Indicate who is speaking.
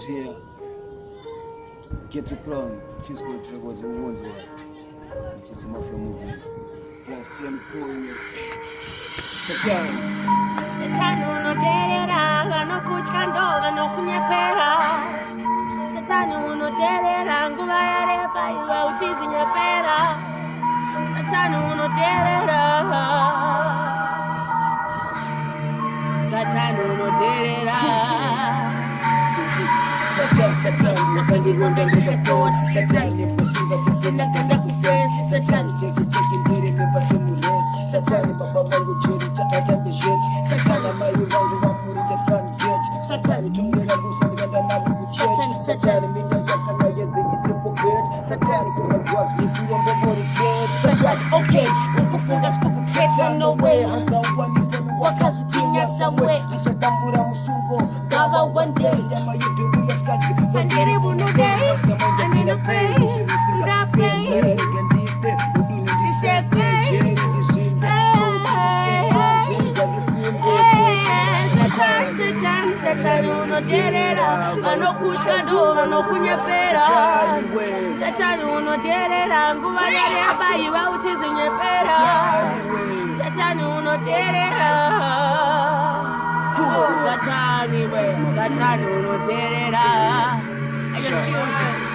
Speaker 1: Yeah. Get to Crown, Chisco Records, who owns it, which is a mafia movement. Plus, Tim Cool, Satan.
Speaker 2: Satan unoterera, no kuchkandoga, no kunyepera. Satan unoterera, nguva yarepa, iwe uchizi nyepera. Satan unoterera. Satan unoterera.
Speaker 1: Satan, nakandironda ngekatoti Satan, neposunga tisina kanda kufesi Satan, cheki mbele mepase muresi Satan, baba wangu jeri chakata mbejeti Satan, amayu wangu wamurinde kangeti Satan, tumira gusa niganda nalu kuchechi Satan, minda yaka na yedhe isle forget Satan, kuna drugs ni kule mbogori get Satan, okay, ukufunga siku kuketa no way Hanza uwa nikono wakazi tinya somewhere Lichadambura musungo, gava one day Yama yedungu ya skagi
Speaker 2: I get it one day, I need a pain, that pain. Satan unoterera, vanokushkando, vanokunyepera. Satan unoterera, nguva yareba iva uchizinyepera. Satan unoterera. Satani unoterera. I just choose